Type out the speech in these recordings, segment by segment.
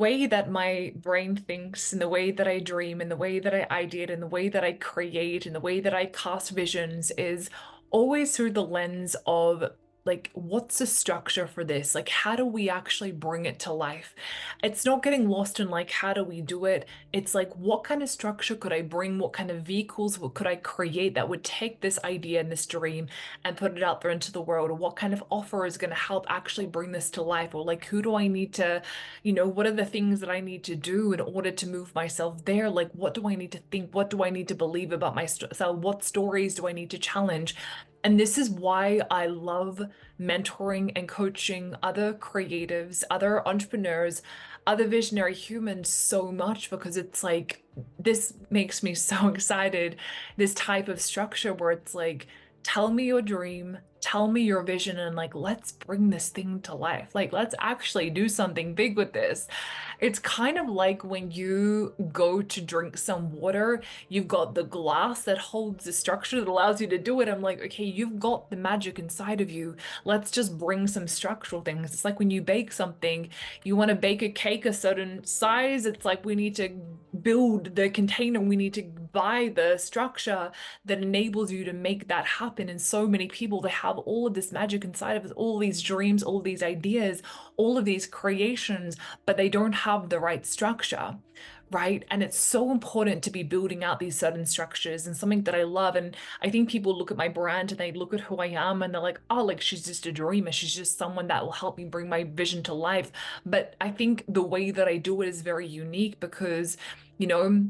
way that my brain thinks and the way that I dream and the way that I ideate and the way that I create and the way that I cast visions is always through the lens of like, what's the structure for this? Like, how do we actually bring it to life? It's not getting lost in like, how do we do it? It's like, what kind of structure could I bring? What kind of vehicles what could I create that would take this idea and this dream and put it out there into the world? Or what kind of offer is going to help actually bring this to life? Or like, who do I need to what are the things that I need to do in order to move myself there? Like, what do I need to think? What do I need to believe about myself? What stories do I need to challenge? And this is why I love mentoring and coaching other creatives, other entrepreneurs, other visionary humans so much because it's like, this makes me so excited. This type of structure where it's like, tell me your dream, tell me your vision, and like, let's bring this thing to life. Like, let's actually do something big with this. It's kind of like when you go to drink some water, you've got the glass that holds the structure that allows you to do it. I'm like, okay, you've got the magic inside of you. Let's just bring some structural things. It's like when you bake something, you want to bake a cake a certain size. It's like we need to build the container, we need to buy the structure that enables you to make that happen. And so many people, they have all of this magic inside of us, all these dreams, all these ideas, all of these creations, but they don't have the right structure, right? And it's so important to be building out these certain structures and something that I love. And I think people look at my brand and they look at who I am and they're like, oh, like she's just a dreamer. She's just someone that will help me bring my vision to life. But I think the way that I do it is very unique because, you know,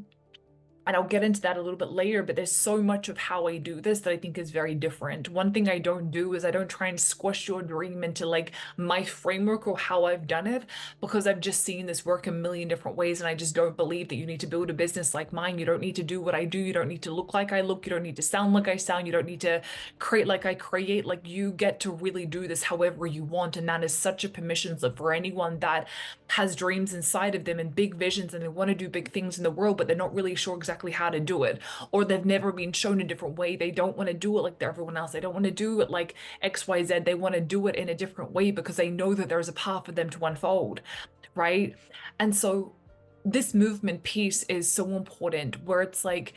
and I'll get into that a little bit later, but there's so much of how I do this that I think is very different. One thing I don't do is I don't try and squish your dream into like my framework or how I've done it, because I've just seen this work a million different ways. And I just don't believe that you need to build a business like mine. You don't need to do what I do. You don't need to look like I look. You don't need to sound like I sound. You don't need to create like I create. Like, you get to really do this however you want. And that is such a permission slip for anyone that has dreams inside of them and big visions and they want to do big things in the world, but they're not really sure exactly how to do it, or they've never been shown a different way. They don't want to do it like everyone else. They don't want to do it like XYZ. They want to do it in a different way because they know that there's a path for them to unfold, right? And so this movement piece is so important where it's like,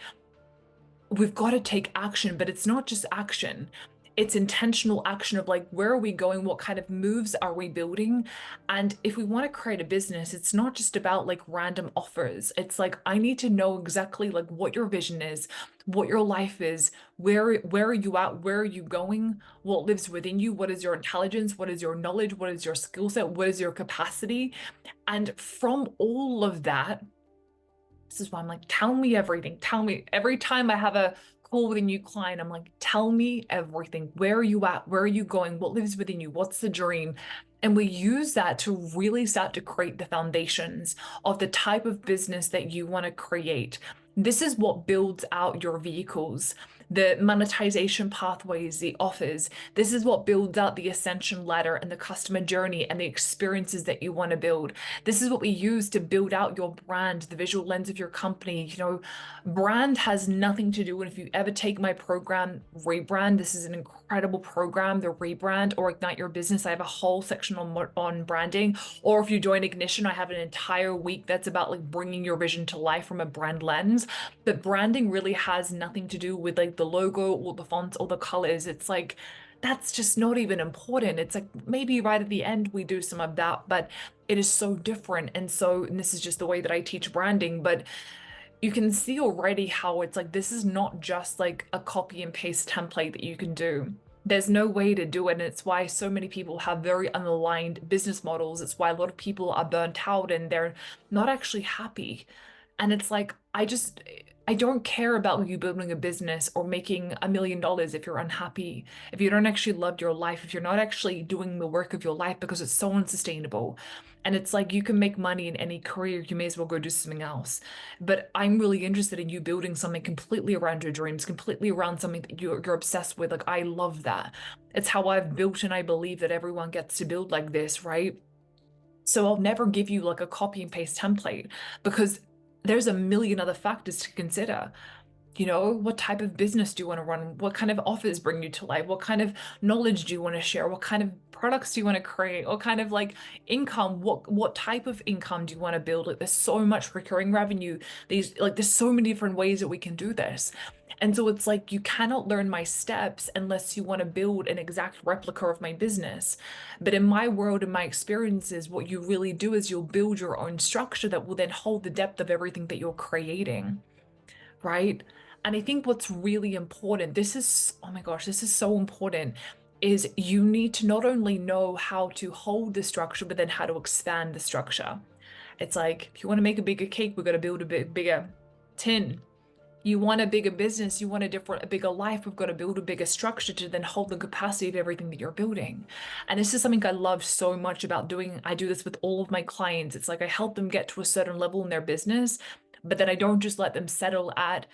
we've got to take action, but it's not just action. It's intentional action of like, where are we going? What kind of moves are we building? And if we want to create a business, it's not just about like random offers. It's like, I need to know exactly like what your vision is, what your life is, where are you at? Where are you going? What lives within you? What is your intelligence? What is your knowledge? What is your skill set? What is your capacity? And from all of that, this is why I'm like, tell me everything. Tell me every time I have a call with a new client, I'm like, tell me everything. Where are you at? Where are you going? What lives within you? What's the dream? And we use that to really start to create the foundations of the type of business that you want to create. This is what builds out your vehicles, the monetization pathways, the offers. This is what builds out the ascension ladder and the customer journey and the experiences that you want to build. This is what we use to build out your brand, the visual lens of your company. You know, brand has nothing to do. And if you ever take my program, Rebrand, this is an incredible program, the Rebrand or Ignite Your Business. I have a whole section on branding. Or if you join Ignition, I have an entire week that's about like bringing your vision to life from a brand lens. But branding really has nothing to do with like the logo or the fonts or the colors. It's like, that's just not even important. It's like maybe right at the end we do some of that, but it is so different. And this is just the way that I teach branding, but you can see already how it's like, this is not just like a copy and paste template that you can do. There's no way to do it. And it's why so many people have very unaligned business models. It's why a lot of people are burnt out and they're not actually happy. And it's like, I don't care about you building a business or making $1 million if you're unhappy, if you don't actually love your life, if you're not actually doing the work of your life because it's so unsustainable. And it's like, you can make money in any career, you may as well go do something else. But I'm really interested in you building something completely around your dreams, completely around something that you're obsessed with. Like, I love that. It's how I've built, and I believe that everyone gets to build like this, right? So I'll never give you like a copy and paste template because there's a million other factors to consider. What type of business do you want to run? What kind of offers bring you to life? What kind of knowledge do you want to share? What kind of products do you want to create? What kind of like income? What type of income do you want to build? Like there's so much recurring revenue. There's so many different ways that we can do this. And so it's like you cannot learn my steps unless you want to build an exact replica of my business. But in my world and my experiences, what you really do is you'll build your own structure that will then hold the depth of everything that you're creating, right? And I think what's really important, oh my gosh, this is so important, is you need to not only know how to hold the structure, but then how to expand the structure. It's like, if you want to make a bigger cake, we've got to build a bit bigger tin. You want a bigger business, you want a bigger life, we've got to build a bigger structure to then hold the capacity of everything that you're building. And this is something I love so much about doing. I do this with all of my clients. It's like I help them get to a certain level in their business, but then I don't just let them settle at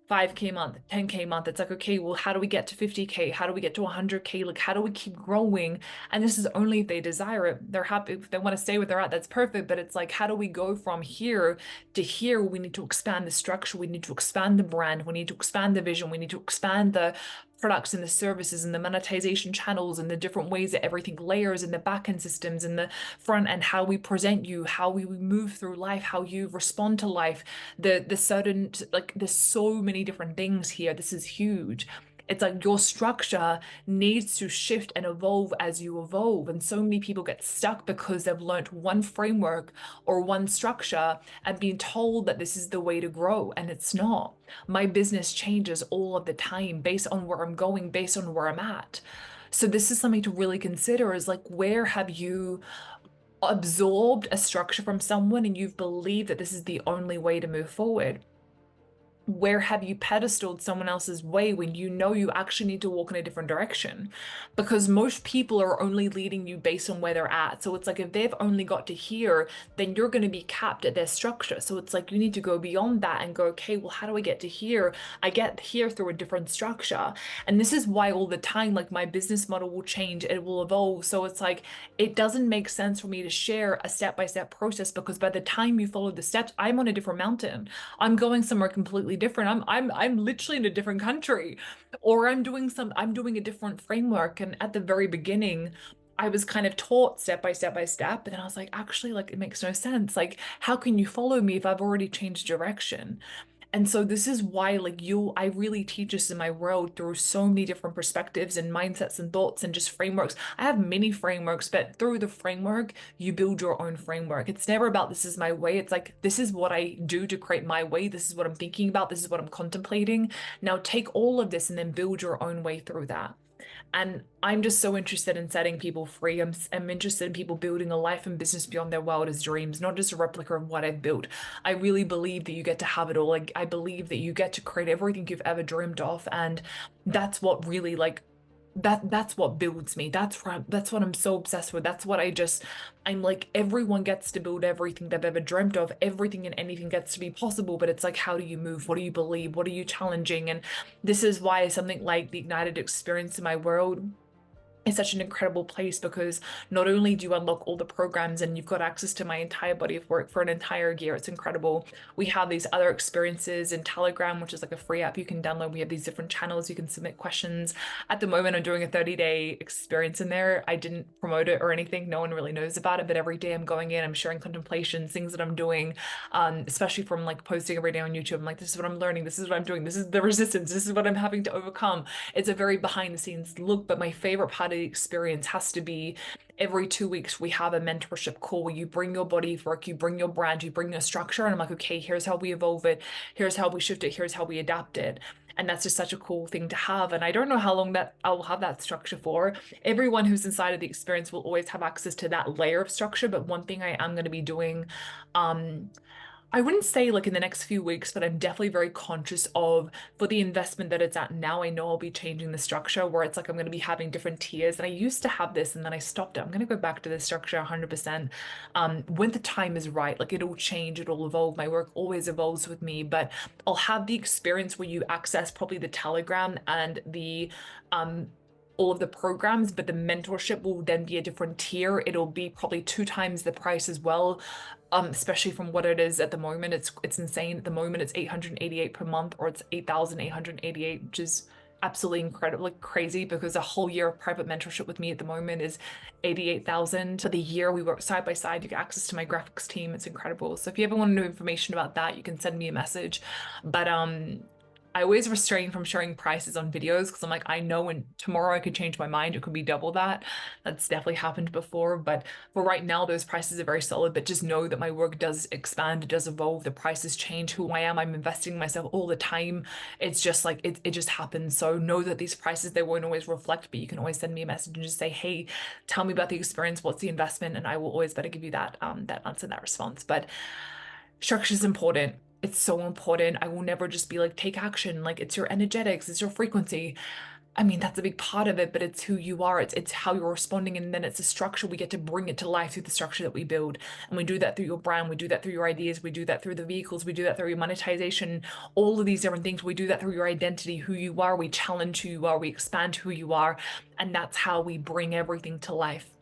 5K a month, 10K a month. It's like, okay, well, how do we get to 50K? How do we get to 100K? Like, how do we keep growing? And this is only if they desire it. They're happy. If they want to stay where they're at, that's perfect. But it's like, how do we go from here to here? We need to expand the structure. We need to expand the brand. We need to expand the vision. We need to expand the products and the services and the monetization channels and the different ways that everything layers in the back-end systems and the front end, how we present you, how we move through life, how you respond to life, the certain, like there's so many different things here. This is huge. It's like your structure needs to shift and evolve as you evolve. And so many people get stuck because they've learned one framework or one structure and been told that this is the way to grow. And it's not. My business changes all of the time based on where I'm going, based on where I'm at. So this is something to really consider is like, where have you absorbed a structure from someone and you've believed that this is the only way to move forward? Where have you pedestaled someone else's way when you know you actually need to walk in a different direction? Because most people are only leading you based on where they're at. So it's like if they've only got to here, then you're going to be capped at their structure. So it's like you need to go beyond that and go, okay, well, how do I get to here? I get here through a different structure. And this is why all the time, like my business model will change, it will evolve. So it's like it doesn't make sense for me to share a step-by-step process because by the time you follow the steps, I'm on a different mountain. I'm going somewhere completely different. I'm literally in a different country, or I'm doing a different framework. And at the very beginning, I was kind of taught step by step by step, but then I was like, actually, like it makes no sense. Like, how can you follow me if I've already changed direction? And so this is why I really teach this in my world through so many different perspectives and mindsets and thoughts and just frameworks. I have many frameworks, but through the framework, you build your own framework. It's never about this is my way. It's like, this is what I do to create my way. This is what I'm thinking about. This is what I'm contemplating. Now take all of this and then build your own way through that. And I'm just so interested in setting people free. I'm interested in people building a life and business beyond their wildest dreams, not just a replica of what I've built. I really believe that you get to have it all. Like, I believe that you get to create everything you've ever dreamed of. And that's what really that's what builds me. That's what I'm so obsessed with. I'm like, everyone gets to build everything they've ever dreamt of. Everything and anything gets to be possible, but it's like, how do you move? What do you believe? What are you challenging? And this is why something like the Ignited experience in my world is such an incredible place, because not only do you unlock all the programs and you've got access to my entire body of work for an entire year, it's incredible. We have these other experiences in Telegram, which is like a free app you can download. We have these different channels you can submit questions. At the moment, I'm doing a 30-day experience in there. I didn't promote it or anything. No one really knows about it, but every day I'm going in, I'm sharing contemplations, things that I'm doing, especially from like posting every day on YouTube. I'm like, this is what I'm learning. This is what I'm doing. This is the resistance. This is what I'm having to overcome. It's a very behind the scenes look, but my favorite part of the experience has to be every 2 weeks we have a mentorship call where you bring your body of work, you bring your brand, you bring your structure, and I'm like, okay, here's how we evolve it, here's how we shift it, here's how we adapt it. And that's just such a cool thing to have. And I don't know how long that I'll have that structure for. Everyone who's inside of the experience will always have access to that layer of structure. But one thing I am going to be doing, I wouldn't say like in the next few weeks, but I'm definitely very conscious of, for the investment that it's at now, I know I'll be changing the structure where it's like I'm going to be having different tiers. And I used to have this and then I stopped it. I'm going to go back to this structure 100%. When the time is right, like it'll change, it'll evolve. My work always evolves with me, but I'll have the experience where you access probably the Telegram and the all of the programs, but the mentorship will then be a different tier. It'll be probably 2 times the price as well. especially from what it is at the moment. It's insane. At the moment, it's 888 per month, or it's 8,888, which is absolutely incredibly crazy because a whole year of private mentorship with me at the moment is 88,000. For the year we work side by side, you get access to my graphics team. It's incredible. So if you ever want to know information about that, you can send me a message. But I always restrain from sharing prices on videos because I'm like, I know when tomorrow I could change my mind, it could be double that. That's definitely happened before. But for right now, those prices are very solid. But just know that my work does expand, it does evolve, the prices change who I am. I'm investing in myself all the time. It's just like it just happens. So know that these prices, they won't always reflect, but you can always send me a message and just say, hey, tell me about the experience, what's the investment? And I will always better give you that answer, that response. But structure is important. It's so important. I will never just be like, take action. Like it's your energetics, it's your frequency. I mean, that's a big part of it, but it's who you are. It's how you're responding, and then it's a structure. We get to bring it to life through the structure that we build. And we do that through your brand, we do that through your ideas, we do that through the vehicles, we do that through your monetization, all of these different things. We do that through your identity, who you are, we challenge who you are, we expand who you are, and that's how we bring everything to life.